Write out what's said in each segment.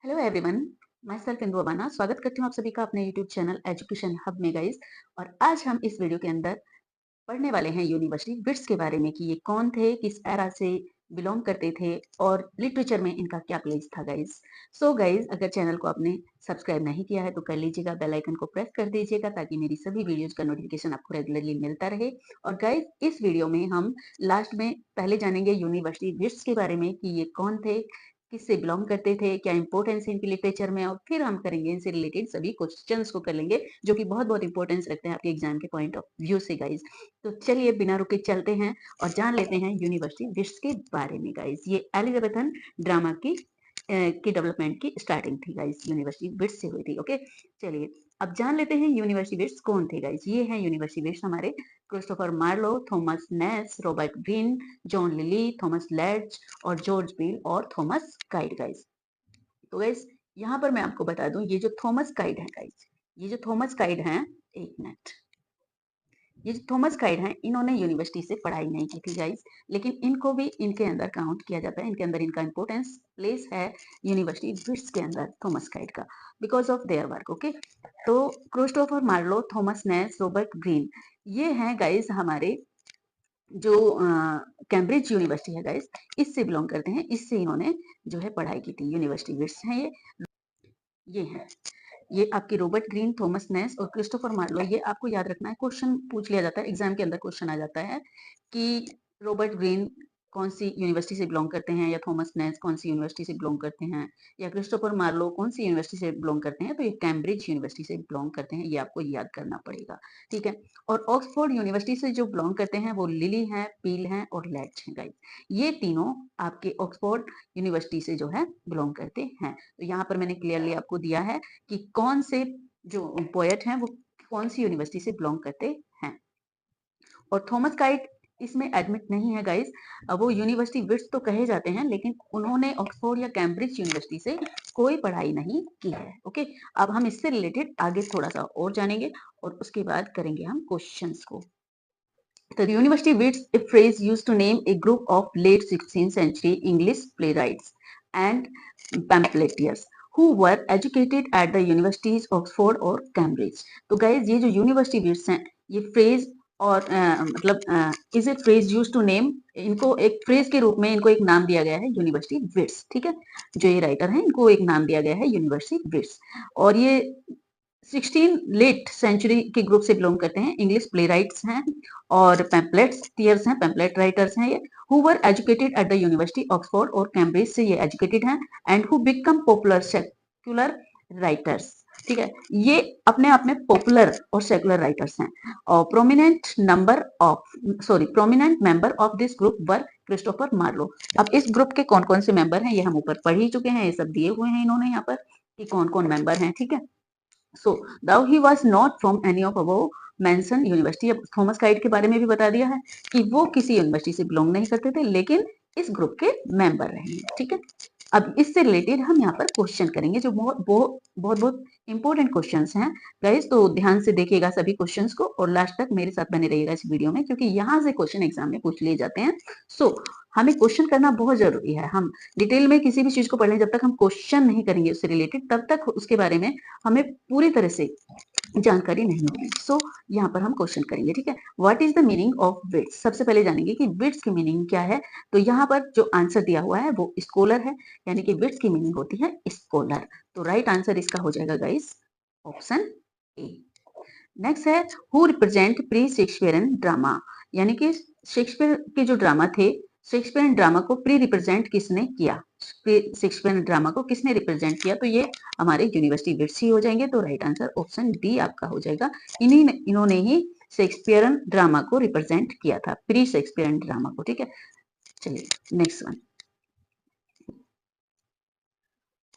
Hello everyone, my self Indu Abana स्वागत करती हूँ आप सभी का अपने यूट्यूब चैनल एजुकेशन हब में गाइस। और आज हम इस वीडियो के अंदर पढ़ने वाले हैं यूनिवर्सिटी बिट्स के बारे में कि ये कौन थे, किस एरा से बिलोंग करते थे और लिटरेचर में इनका क्या प्लेस था गाइस। सो गाइस, अगर चैनल को आपने सब्सक्राइब नहीं किया है तो कर लीजिएगा, बेल आइकन को प्रेस कर दीजिएगा ताकि मेरी सभी वीडियोज का नोटिफिकेशन आपको रेगुलरली मिलता रहे। और गाइस, इस वीडियो में हम लास्ट में पहले जानेंगे यूनिवर्सिटी बिट्स के बारे में कि ये कौन थे, किससे बिलोंग करते थे, क्या इंपॉर्टेंस है इनकी लिटरेचर में, और फिर हम करेंगे इनसे रिलेटेड सभी क्वेश्चंस को कर लेंगे जो कि बहुत बहुत इंपॉर्टेंस रखते हैं आपके एग्जाम के पॉइंट ऑफ व्यू से गाइज। तो चलिए बिना रुके चलते हैं और जान लेते हैं यूनिवर्सिटी बिट्स के बारे में गाइज। ये एलिजाबेथन ड्रामा की डेवलपमेंट की स्टार्टिंग थी गाइज, यूनिवर्सिटी बिट्स से हुई थी। ओके, चलिए अब जान लेते हैं यूनिवर्सिटी बिट्स कौन थे गाइज। ये हैं यूनिवर्सिटी बिट्स हमारे Christopher Marlowe, Thomas Nashe, Robert Greene, John Lyly, Thomas Lodge और जॉर्ज बील और थॉमस काइट गाइज। तो गाइज यहाँ पर मैं आपको बता दूं, ये जो थॉमस काइट है गाइज, ये जो थॉमस काइट हैं, एक मिनट, ये जो थॉमस काइट हैं इन्होंने यूनिवर्सिटी से पढ़ाई नहीं की थी गाइज, लेकिन इनको भी इनके अंदर काउंट किया जाता है, इनके अंदर इनका इंपॉर्टेंस प्लेस है यूनिवर्सिटी बिट्स के अंदर थॉमस काइट का, because of their work. Okay, तो Christopher Marlowe, Thomas Nashe, Robert green, ये हैं गाइज हमारे जो कैम्ब्रिज यूनिवर्सिटी है गाइज, इससे बिलोंग करते हैं, इससे इन्होंने जो है पढ़ाई की थी। यूनिवर्सिटी बिट्स हैं ये है, ये आपके रॉबर्ट ग्रीन, थॉमस नेस और क्रिस्टोफर मार्लो। ये आपको याद रखना है, क्वेश्चन पूछ लिया जाता है एग्जाम के अंदर, क्वेश्चन आ जाता है कि रॉबर्ट ग्रीन कौन सी यूनिवर्सिटी से बिलोंग करते हैं, या थॉमस नेस कौन सी यूनिवर्सिटी से बिलोंग करते हैं, या क्रिस्टोफर मार्लो कौन सी यूनिवर्सिटी से बिलोंग करते हैं, तो ये कैम्ब्रिज यूनिवर्सिटी से बिलोंग करते हैं, ये आपको याद करना पड़ेगा। ठीक है, और ऑक्सफोर्ड यूनिवर्सिटी से जो बिलोंग करते हैं वो लिली हैं, पील हैं और लेड्ज हैं गाइस। ये तीनों आपके ऑक्सफोर्ड यूनिवर्सिटी से जो है बिलोंग करते हैं। तो यहाँ पर मैंने क्लियरली आपको दिया है कि कौन से जो पोएट हैं वो कौन सी यूनिवर्सिटी से बिलोंग करते हैं। और थॉमस काइट इसमें एडमिट नहीं है गाइस, वो यूनिवर्सिटी बिट्स तो कहे जाते हैं लेकिन उन्होंने ऑक्सफोर्ड या कैम्ब्रिज यूनिवर्सिटी से कोई पढ़ाई नहीं की है। ओके, अब हम इससे रिलेटेड आगे थोड़ा सा और जानेंगे और उसके बाद करेंगे हम क्वेश्चंस को। The university wits a phrase used to name a group of late 16th century English playwrights and pamphleteers who were educated at the universities Oxford और Cambridge। तो गाइज ये जो यूनिवर्सिटी विट्स हैं, ये फ्रेज और मतलब is a phrase use to name, इनको एक फ्रेज के रूप में इनको एक नाम दिया गया है यूनिवर्सिटी विट्स। ठीक है, जो ये राइटर हैं इनको एक नाम दिया गया है यूनिवर्सिटी विट्स। और ये 16 लेट सेंचुरी के ग्रुप से बिलोंग करते हैं, इंग्लिश प्ले राइट्स हैं और पैम्पलेट्स हैं, पैम्पलेट राइटर्स हैं ये, who were educated at the university Oxford और कैम्ब्रिज से ये एजुकेटेड हैं, and who become popular secular writers. ठीक है, ये अपने आप में पॉपुलर और सेकुलर राइटर्स हैं। और prominent member of this group were Christopher Marlowe. अब इस ग्रुप के कौन कौन से मेंबर हैं ये हम ऊपर पढ़ ही चुके हैं, ये सब दिए हुए हैं इन्होंने यहाँ पर कि कौन कौन मेंबर हैं। ठीक है, so though he was not from any of above mention university. अब थॉमस काइट के बारे में भी बता दिया है कि वो किसी यूनिवर्सिटी से बिलोंग नहीं करते थे लेकिन इस ग्रुप के मेंबर रहे हैं। ठीक है, अब इससे रिलेटेड हम यहाँ पर क्वेश्चन करेंगे जो बहुत इंपॉर्टेंट क्वेश्चंस हैं गाइस, तो ध्यान से देखिएगा सभी क्वेश्चंस को और लास्ट तक मेरे साथ बने रहिएगा इस वीडियो में, क्योंकि यहाँ से क्वेश्चन एग्जाम में पूछ लिए जाते हैं। सो हमें क्वेश्चन करना बहुत जरूरी है। हम डिटेल में किसी भी चीज को पढ़ने जब तक हम क्वेश्चन नहीं करेंगे उससे रिलेटेड, तब तक उसके बारे में हमें पूरी तरह से जानकारी नहीं होगी। सो यहाँ पर हम क्वेश्चन करेंगे। ठीक है, what is the meaning of wits. सबसे पहले जानेंगे कि विट्स की मीनिंग क्या है। तो यहाँ पर जो आंसर दिया हुआ है वो स्कॉलर है, यानी कि विट्स की मीनिंग होती है स्कॉलर। तो राइट आंसर इसका हो जाएगा गाइस ऑप्शन ए। नेक्स्ट है who represent pre Shakespearean drama, यानी कि शेक्सपियर के जो ड्रामा थे, शेक्सपियरन ड्रामा को प्री रिप्रेजेंट किसने किया, शेक्सपियरन ड्रामा को किसने रिप्रेजेंट किया, तो ये हमारे यूनिवर्सिटी बिट्स ही हो जाएंगे। तो राइट आंसर ऑप्शन डी आपका हो जाएगा। इन्होंने ही शेक्सपियरन ड्रामा को रिप्रेजेंट किया था, प्री शेक्सपियरन ड्रामा को। ठीक है, चलिए next one,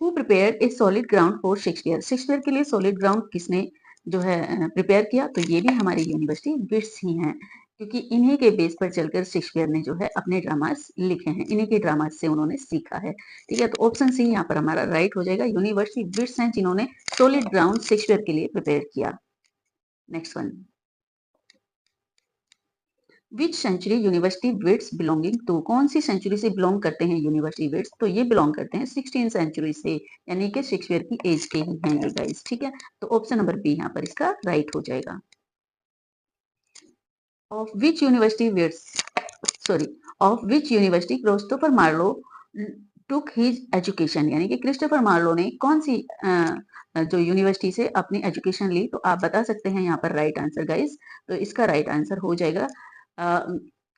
who prepared A solid ground for Shakespeare. Shakespeare के लिए सॉलिड ग्राउंड किसने जो है प्रिपेयर किया, तो ये भी हमारी यूनिवर्सिटी बिट्स ही हैं, क्योंकि इन्हीं के बेस पर चलकर शेक्सपियर ने जो है अपने ड्रामास लिखे हैं, इन्हीं के ड्रामास से उन्होंने सीखा है। ठीक है, तो ऑप्शन सी यहाँ पर हमारा राइट हो जाएगा। यूनिवर्सिटी बिट्स हैं जिन्होंने सॉलिड ग्राउंड शेक्सपियर के लिए प्रिपेयर किया। Next one, which century university wits belonging to, कौन सी सेंचुरी से बिलोंग करते हैं यूनिवर्सिटी विट्स? तो ये बिलोंग करते हैं 16 सेंचुरी से, यानी कि शेक्सपियर की एज के ही हैं ये गाइस, ठीक है। तो ऑप्शन नंबर बी यहाँ पर इसका राइट हो जाएगा। Of which university wits, sorry, of which university Christopher Marlowe took his education, यानी कि क्रिस्टोफर मार्लो ने कौन सी जो यूनिवर्सिटी से अपनी एजुकेशन ली? तो आप बता सकते हैं यहाँ पर राइट आंसर गाइस। तो इसका राइट आंसर हो जाएगा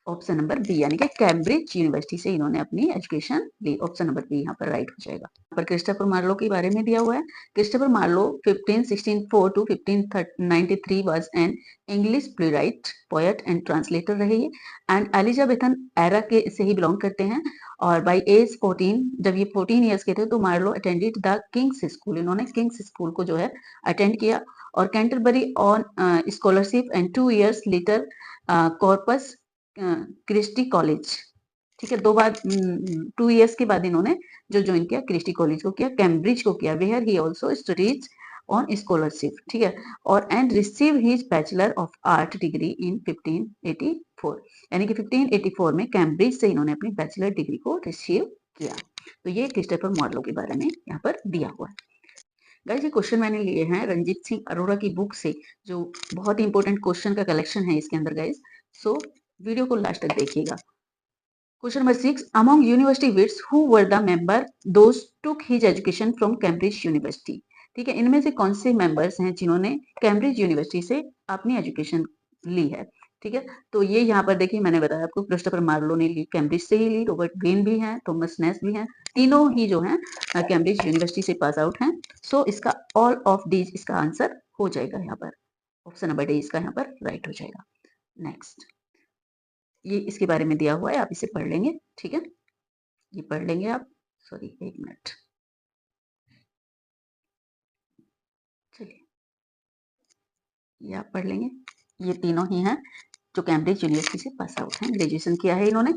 ऑप्शन नंबर बी, यानी कि कैम्ब्रिज यूनिवर्सिटी से इन्होंने अपनी एजुकेशन ली। ऑप्शन नंबर बी यहाँ पर राइट हो जाएगा। यहाँ पर क्रिस्टोफर मार्लो के बारे में दिया हुआ है। Christopher Marlowe 1564 to 1593 was an English playwright, poet and translator रहे ये, एंड एलिजाबेथन एरा के से ही बिलोंग करते हैं। और बाय एज 14, जब ये 14 ईयर्स के थे तो Marlowe attended the King's school, इन्होंने किंग्स स्कूल को जो है अटेंड किया। और Canterbury on scholarship and 2 years later Corpus Christi college, ठीक है। 2 बार 2 ईयर्स के बाद इन्होंने जो ज्वाइन किया क्रिस्टी कॉलेज को किया, कैम्ब्रिज को किया, where he also studies on scholarship, ठीक है। और and receive his bachelor of art degree in 1584, यानी कि 1584 में कैम्ब्रिज से इन्होंने अपनी बैचलर डिग्री को रिसीव किया। तो ये क्रिस्टोफर मार्लो के बारे में यहाँ पर दिया हुआ है। गाइस ये क्वेश्चन मैंने लिए हैं रंजीत सिंह अरोड़ा की बुक से, जो बहुत ही इंपॉर्टेंट क्वेश्चन का कलेक्शन है इसके अंदर गाइस। सो वीडियो को लास्ट तक देखिएगा। Question number 6, among university wits who were the member those took his education from Cambridge university, ठीक है। इनमें से कौन से मेंबर्स हैं जिन्होंने कैम्ब्रिज यूनिवर्सिटी से अपनी एजुकेशन ली है, ठीक है। तो ये यहाँ पर देखिए मैंने बताया आपको, क्रिस्टोफर मार्लो ने ली, कैम्ब्रिज से ही ली, रॉबर्ट ग्रीन भी हैं, थॉमस नेस भी हैं, तीनों ही जो हैं कैम्ब्रिज यूनिवर्सिटी से पास आउट हैं। सो इसका ऑल ऑफ दीज इसका आंसर हो जाएगा यहाँ पर। ऑप्शन नंबर डी इसका यहाँ पर राइट हो जाएगा। नेक्स्ट, ये इसके बारे में दिया हुआ है, आप इसे पढ़ लेंगे, ठीक है। ये पढ़ लेंगे आप, सॉरी एक मिनट, चलिए ये आप पढ़ लेंगे। ये तीनों ही हैं जो कैम्ब्रिज यूनिवर्सिटी से पास आउट हैं, ग्रेजुएशन किया है इन्होंने।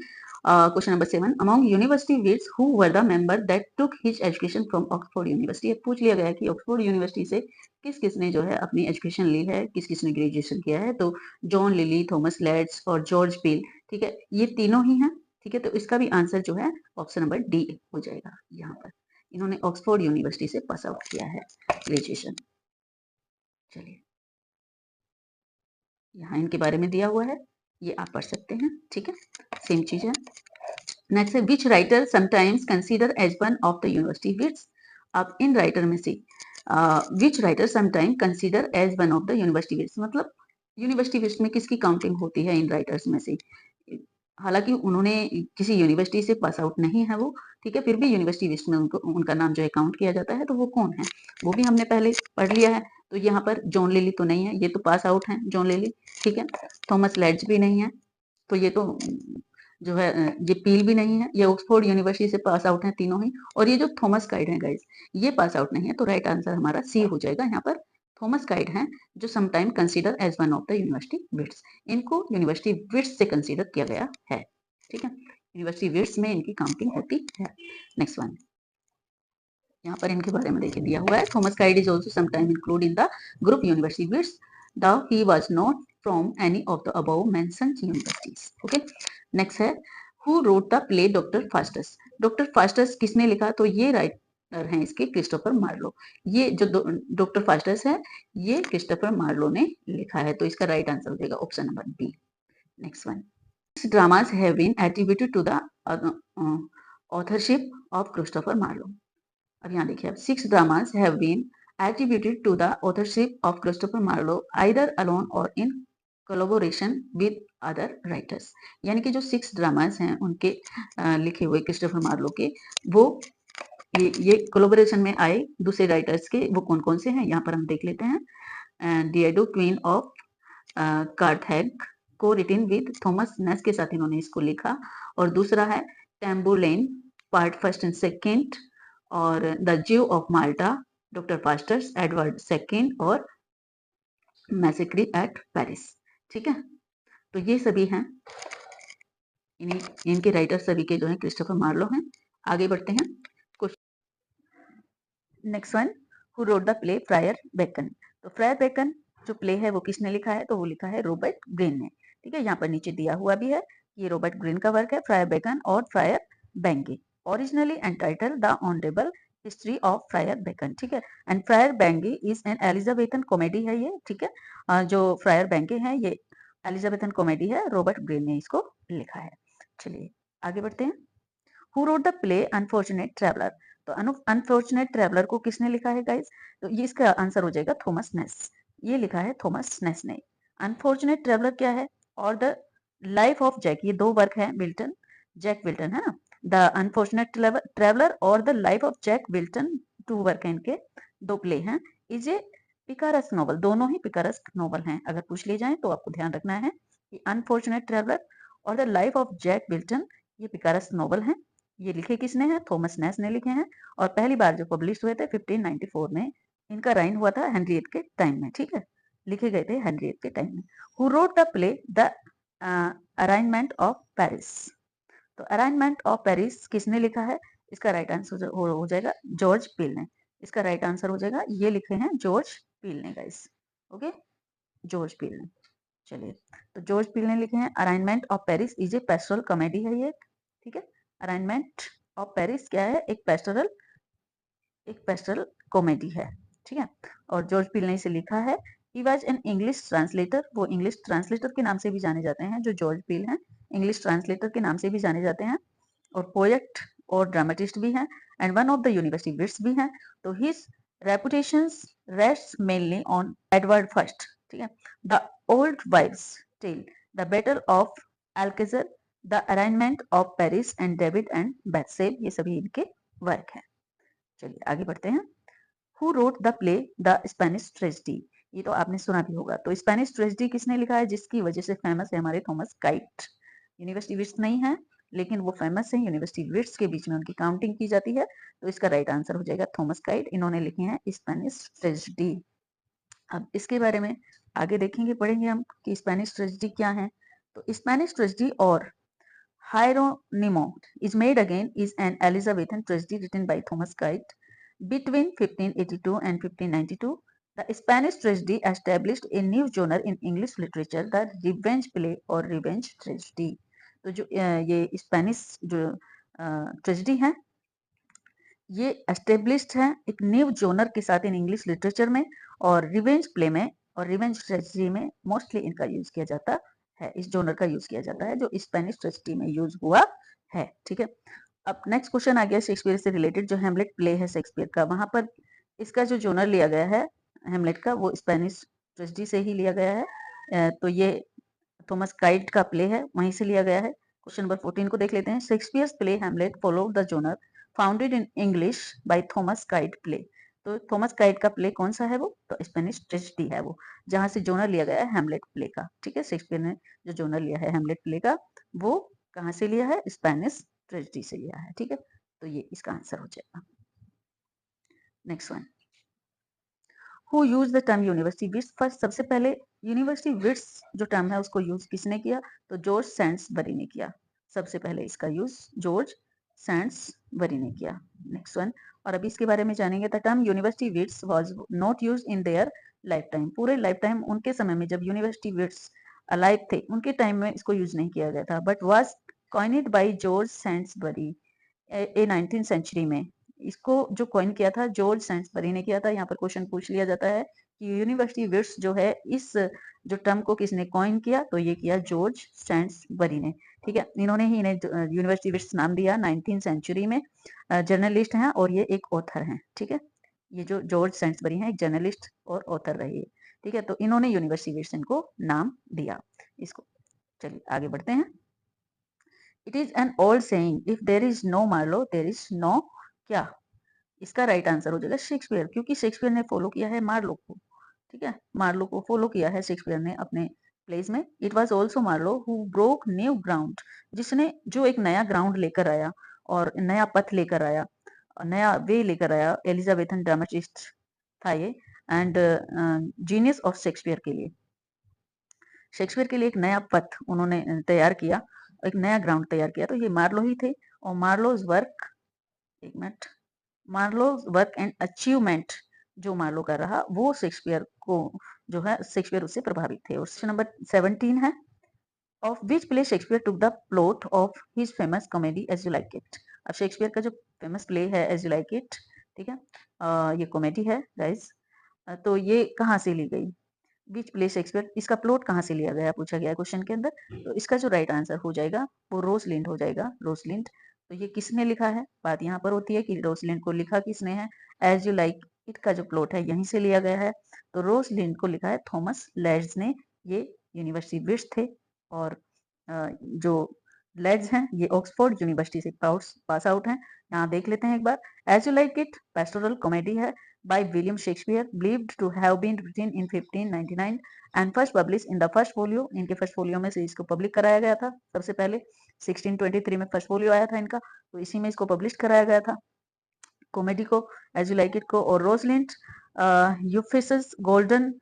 Question number 7, among university wits who were the member that took his education from Oxford university, पूछ लिया गया है कि ऑक्सफोर्ड यूनिवर्सिटी से किस किसने जो है अपनी एजुकेशन ली है, किस किसने ग्रेजुएशन किया है। तो जॉन लिली, थॉमस लेड्स और जॉर्ज पील, ठीक है, ये तीनों ही हैं, ठीक है। तो इसका भी आंसर जो है ऑप्शन नंबर डी हो जाएगा। यहाँ पर इन्होंने ऑक्सफोर्ड यूनिवर्सिटी से पास आउट किया है ग्रेजुएशन। चलिए यहाँ इनके बारे में दिया हुआ है, ये आप पढ़ सकते हैं, ठीक है, सेम चीज है। नेक्स्ट है which writer sometimes consider as one of the university wits, अब इन राइटर में से which writer sometime consider as one of the university wits, मतलब यूनिवर्सिटी विट्स में किसकी काउंटिंग होती है इन राइटर्स में से। हालांकि उन्होंने किसी यूनिवर्सिटी से पास आउट नहीं है वो, ठीक है, फिर भी यूनिवर्सिटी लिस्ट में उनको उनका नाम जो है काउंट किया जाता है। तो वो कौन है वो भी हमने पहले पढ़ लिया है। तो यहाँ पर जॉन लिली तो नहीं है, ये तो पास आउट है जॉन लिली, ठीक है। थॉमस लेड्ज भी नहीं है, तो ये तो जो है ये पील भी नहीं है, ये ऑक्सफोर्ड यूनिवर्सिटी से पास आउट है तीनों ही। और ये जो थॉमस गाइड है गाइस, ये पास आउट नहीं है। तो राइट आंसर हमारा सी हो जाएगा यहाँ पर। थॉमस गाइड हैं जो sometime consider as one of the university wits, इनको यूनिवर्सिटी विट्स से कंसीडर किया गया है, ठीक है। यूनिवर्सिटी विट्स में इनकी काउंटिंग होती है। नेक्स्ट वन, यहाँ पर इनके बारे में देखिए दिया हुआ है, Thomas Kyd is also sometime include in the group university wits though he was not from any of the above mentioned universities. Okay, next है who wrote the play doctor Faustus, doctor Faustus किसने लिखा? तो ये writer हैं इसके Christopher Marlowe, ये जो doctor Faustus है ये क्रिस्टोफर मार्लो ने लिखा है। तो इसका राइट आंसर हो जाएगा option number B. Next one, dramas have been attributed to the authorship of Christopher Marlowe. अब यहाँ देखिए, अब 6 dramas have been attributed to the authorship of Christopher Marlowe either alone or in collaboration with other writers, यानी कि जो 6 dramas हैं उनके लिखे हुए क्रिस्टोफर मार्लो के, वो ये कोलैबोरेशन में आए दूसरे राइटर्स के, वो कौन कौन से हैं यहाँ पर हम देख लेते हैं। डिएडो क्वीन ऑफ कार्थेग को रिटन विद थॉमस नेस के साथ इन्होंने इसको लिखा। और दूसरा है टैम्बुलेन पार्ट फर्स्ट एंड सेकेंड, और द ज्यू of Malta doctor fosters Edward second, और मैसेक्री एट पेरिस, ठीक है। तो ये सभी हैं, इनके राइटर सभी के जो हैं क्रिस्टोफर मार्लो हैं। आगे बढ़ते हैं। Next one, who wrote the play Friar Bacon, तो फ्रायर बेकन जो प्ले है वो किसने लिखा है? तो वो लिखा है रॉबर्ट ग्रीन ने, ठीक है, यहाँ पर नीचे दिया हुआ भी है। ये रॉबर्ट ग्रीन का वर्क है, फ्रायर बेकन और Friar Bungay, originally entitled the honourable history of Friar Bacon. ठीक है, and Friar Bungay is an Elizabethan comedy है ये। ठीक है, जो फ्रायर बेंगे है ये एलिजाबेथन कॉमेडी है, रॉबर्ट ग्रीन ने इसको लिखा है। चलिए आगे बढ़ते हैं। Who wrote the play unfortunate traveller? तो अनफॉर्चुनेट ट्रेवलर को किसने लिखा है गाइस? तो ये इसका आंसर हो जाएगा थॉमस नेस। ये लिखा है थॉमस नेस ने। अनफॉर्चुनेट ट्रेवलर क्या है? और द लाइफ ऑफ जैक, ये दो वर्क है मिल्टन, जैक विल्टन है ना। द अनफॉर्चुनेट ट्रेवलर और the life of Jack Wilton, two work है इनके, दो प्ले हैं। इज ए पिकारस नॉवल, दोनों ही पिकारस नॉवल हैं। अगर पूछ लिए जाए तो आपको ध्यान रखना है कि अनफॉर्चुनेट ट्रेवलर और the life of Jack Wilton ये पिकारस नॉवल हैं। ये लिखे किसने हैं? थॉमस नेस ने लिखे हैं, और पहली बार जो पब्लिश हुए थे 1594 में। इनका राइन हुआ था हेनरी VIII के टाइम में। ठीक है, लिखे गए थे हेनरी VIII के टाइम में। Who wrote the play the arrangement of Paris? तो अरेंजमेंट ऑफ पेरिस किसने लिखा है? इसका राइट आंसर हो जाएगा जॉर्ज पील ने। इसका राइट आंसर हो जाएगा, ये लिखे हैं जॉर्ज पील ने गाइस। ओके, जॉर्ज पील ने। चलिए, तो जॉर्ज पील ने लिखे हैं arrangement of Paris is a pastoral comedy है ये। ठीक है, अरेंजमेंट ऑफ पेरिस क्या है? एक पेस्टोरल कॉमेडी है। ठीक है, और जॉर्ज पील ने इसे लिखा है। He was an English translator, वो इंग्लिश ट्रांसलेटर के नाम से भी जाने जाते हैं। जो जॉर्ज पील हैं इंग्लिश ट्रांसलेटर के नाम से भी जाने जाते हैं, और पोएट और ड्रामेटिस्ट भी हैं, and one of the university wits भी हैं। तो his reputations rest mainly on Edward first. ठीक है, the old wives tale, the battle of Alcazar, the arrangement of Paris and David and Bethsabe, ये सभी इनके वर्क हैं। चलिए आगे बढ़ते हैं। Who wrote the play the Spanish tragedy? ये तो आपने सुना भी होगा। तो स्पेनिश ट्रेजेडी किसने लिखा है, जिसकी वजह से फेमस है हमारे थॉमस काइट? यूनिवर्सिटी विट्स नहीं है, लेकिन वो फेमस है, यूनिवर्सिटी विट्स के बीच में उनकी काउंटिंग की जाती है। तो इसका राइट आंसर हो जाएगा थॉमस काइट। इन्होंने लिखे हैं स्पेनिश ट्रेजेडी। अब इसके बारे में आगे देखेंगे, पढ़ेंगे हम कि स्पेनिश ट्रेजेडी क्या है। तो स्पेनिश ट्रेजेडी और हायरोनिमो is made again is an Elizabethan tragedy written by Thomas Kite between 1582 and 1592. The Spanish tragedy established a new genre in English literature, the revenge play or revenge tragedy. तो जो ये Spanish जो tragedy है, ये established है एक new genre के साथ इन इंग्लिश लिटरेचर में, और रिवेंज प्ले में और रिवेंज ट्रेजेडी में मोस्टली इनका यूज किया जाता है। इस जोनर का यूज किया जाता है जो स्पेनिश ट्रेजेडी में यूज हुआ है। ठीक है, अब नेक्स्ट क्वेश्चन आ गया शेक्सपियर से रिलेटेड। जो हेमलेट प्ले है शेक्सपियर का, वहां पर इसका जो जोनर लिया गया है हेमलेट का, वो स्पेनिश ट्रेजेडी से ही लिया गया है। तो ये थॉमस काइट का प्ले है, वहीं से लिया गया है। क्वेश्चन नंबर 14 को देख लेते हैं। Shakespeare's play Hamlet follow the genre founded in English by Thomas kite play. तो थॉमस काइट का प्ले कौन सा है? वो तो स्पेनिश ट्रेजेडी है, वो जहां से जोनर लिया गया है हेमलेट प्ले का। ठीक है, शेक्सपियर ने जो जोनर लिया है हेमलेट प्ले का, वो कहां से लिया है? स्पेनिश ट्रेजेडी से लिया है। ठीक है, तो ये इसका आंसर हो जाएगा। Next one, who use the term university wits first? सबसे पहले यूनिवर्सिटी विट्स जो टर्म है उसको यूज किसने किया? तो जॉर्ज सैंड्सबरी ने किया। सबसे पहले इसका यूज जॉर्ज सैंड्सबरी ने किया। नेक्स्ट वन, और अभी इसके बारे में जानेंगे। The term university wits was not used in their life time. पूरे लाइफ टाइम उनके समय में, जब यूनिवर्सिटी विट्स अलाइव थे, उनके टाइम में इसको यूज नहीं किया गया था, but was coined by George Saintsbury a 19th century में। इसको जो कॉइन किया था जॉर्ज सैंड्सबरी ने किया था। यहाँ पर क्वेश्चन पूछ लिया जाता है कि यूनिवर्सिटी विट्स जो है, इस जो टर्म को किसने कॉइन किया? तो ये किया जॉर्ज सैंड्सबरी ने। ठीक है, इन्होंने ही इन्हें यूनिवर्सिटी विट्स नाम दिया 19th सेंचुरी में। जर्नलिस्ट हैं और ये एक ऑथर हैं। ठीक है, ये जो जॉर्ज सैंड्सबरी हैं एक जर्नलिस्ट और ऑथर रहे हैं। ठीक है, तो इन्होंने यूनिवर्सिटी विट्स इनको नाम दिया इसको। चलिए आगे बढ़ते हैं। It is an old saying if there is no Marlowe there is no क्या? इसका राइट आंसर हो जाएगा शेक्सपियर, क्योंकि शेक्सपियर ने फॉलो किया है मार्लो को। ठीक है, मार्लो को फॉलो किया है शेक्सपियर ने अपने प्लेस में। It was also Marlowe who broke new ground, जिसने जो एक नया ग्राउंड लेकर आया और नया पथ लेकर आया, नया वे लेकर आया। एलिजाबेथन ड्रामेटिस्ट था ये, एंड जीनियस ऑफ शेक्सपियर के लिए, शेक्सपियर के लिए एक नया पथ उन्होंने तैयार किया, एक नया ग्राउंड तैयार किया। तो ये मार्लो ही थे। और मार्लोज वर्क, एक minute, Marlowe's work and achievement जो मार्लो का रहा, वो शेक्सपियर को जो है शेक्सपियर उससे प्रभावित थे। और क्वेश्चन नंबर 17 है। Of which play Shakespeare took the plot of his famous comedy as you like it. अब शेक्सपियर का जो फेमस प्ले है एज यू लाइक इट, ठीक है, ये कॉमेडी है गाइस। तो ये कहाँ से ली गई, विच प्ले शेक्सपियर, इसका प्लॉट कहाँ से लिया गया पूछा गया क्वेश्चन के अंदर। तो इसका जो राइट आंसर हो जाएगा वो रोसलिंड हो जाएगा, रोसलिंड। तो ये किसने लिखा है, बात यहाँ पर होती है कि रोसलिंड को लिखा किसने है। एज यू लाइक इट का जो प्लॉट है यहीं से लिया गया है, तो रोसलिंड को लिखा है थॉमस लेड्स ने। ये यूनिवर्सिटी विट्स थे, और जो लेड्स हैं ये ऑक्सफोर्ड यूनिवर्सिटी से पास आउट हैं। यहाँ देख लेते हैं एक बार। As you like it pastoral comedy है by William Shakespeare, believed to have been written in 1599 and first published in the first folio। इनके फर्स्ट फोलियो में से इसको पब्लिश कराया गया था सबसे पहले। 1623 में फर्स्ट फोलियो आया था इनका, तो इसी में इसको पब्लिश कराया गया था कॉमेडी को, एज यू लाइक इट को। और Rosalind Euphues golden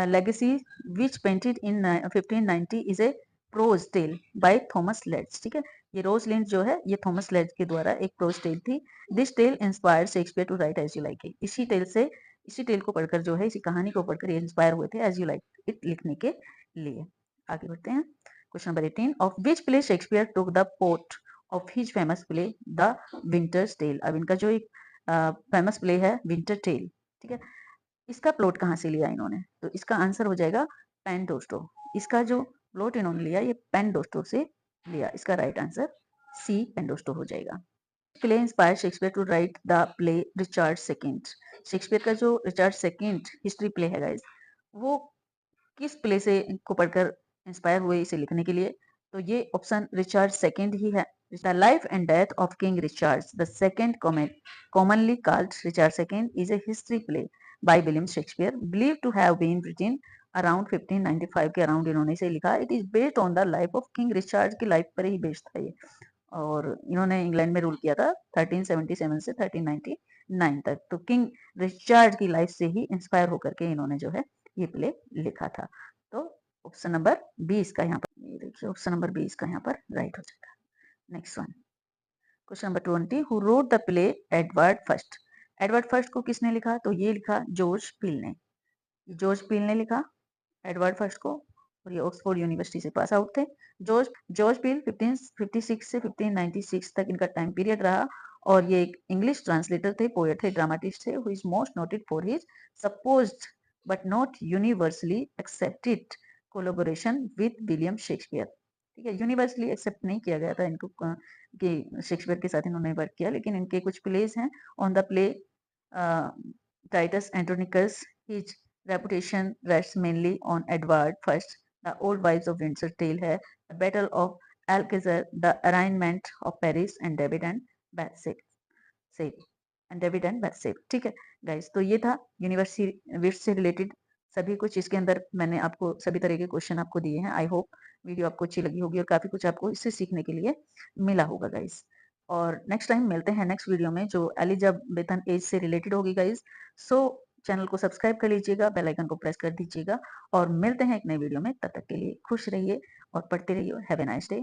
legacy which painted in 1590 is a prose tale by Thomas Lodge. ठीक है, ये रोसलिंड जो है ये थॉमस लेड्स के द्वारा एक प्रोज टेल थी। This tale inspired Shakespeare to write as you like it. इसी टेल को पढ़कर जो है, इसी कहानी को पढ़कर ये इंस्पायर हुए थे एज यू लाइक इट लिखने के लिए। आगे बढ़ते हैं। Question number 18, of which play Shakespeare took the plot of his famous play the winter's tale. अब इनका जो एक फेमस प्ले है विंटर टेल, ठीक है, इसका प्लॉट कहाँ से लिया इन्होंने, तो इसका आंसर हो जाएगा पेन डोस्टो। इसका जो प्लॉट इन्होंने लिया ये पेन डोस्टो से लिया, इसका right answer C Pandosto हो जाएगा। Play inspire Shakespeare to write the play Richard second. Shakespeare का जो रिचर्ड सेकंड हिस्ट्री प्ले है गाइस, वो किस प्ले से को पढ़कर इंस्पायर हुए इसे लिखने के लिए, तो ये ऑप्शन रिचर्ड सेकंड ही है। The life and death of king Richard the second, commonly called Richard II, is a history play by William Shakespeare, believed to have been written around 1595 के अराउंड इन्होंने इसे लिखा। It is based on the life of king Richard की life पर ही based था ये, और इन्होंने इंग्लैंड में रूल किया था 1377 से 1399 तक। तो किंग रिचर्ड की लाइफ से ही इंस्पायर होकर के इन्होंने जो है ये प्ले लिखा था। तो ऑप्शन नंबर 20 का यहाँ पर, ये देखिए ऑप्शन नंबर 20 का यहाँ पर राइट हो जाएगा। Next one, question number 20, who wrote the play Edward first. Edward first को किसने लिखा, तो ये लिखा जॉर्ज पील ने। जॉर्ज पील ने लिखा एडवर्ड फर्स्ट को, और ये ऑक्सफोर्ड यूनिवर्सिटी से पास आउट थे। जॉर्ज जॉर्ज पील 1556 से 1596 तक इनका टाइम पीरियड रहा, और ये एक इंग्लिश ट्रांसलेटर थे, पोएट थे, ड्रामाटिस्ट थे, who is most noted for his supposed but not universally accepted collaboration with William Shakespeare. ठीक है, यूनिवर्सली एक्सेप्ट नहीं किया गया था इनको कि शेक्सपियर के साथ इन्होंने वर्क किया, लेकिन इनके कुछ प्लेज हैं। On the play Titus Andronicus, his reputation rests mainly on Edward I, The Old Wives of Windsor Tale है, The Battle of Alcazar, The Arraignment of Paris, and David and Bathsheba। ठीक है guys, तो ये था university से related सभी कुछ। इसके अंदर मैंने आपको सभी तरह के क्वेश्चन आपको दिए हैं। आई होप वीडियो आपको अच्छी लगी होगी और काफी कुछ आपको इससे सीखने के लिए मिला होगा गाइस। और नेक्स्ट टाइम मिलते हैं नेक्स्ट वीडियो में जो एलिजाबेथन एज से रिलेटेड होगी गाइस। सो चैनल को सब्सक्राइब कर लीजिएगा, बेल आइकन को प्रेस कर दीजिएगा, और मिलते हैं एक नए वीडियो में। तब तक के लिए खुश रहिए और पढ़ते रहिए। Have a nice day.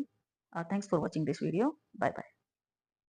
Thanks for watching this video. Bye bye.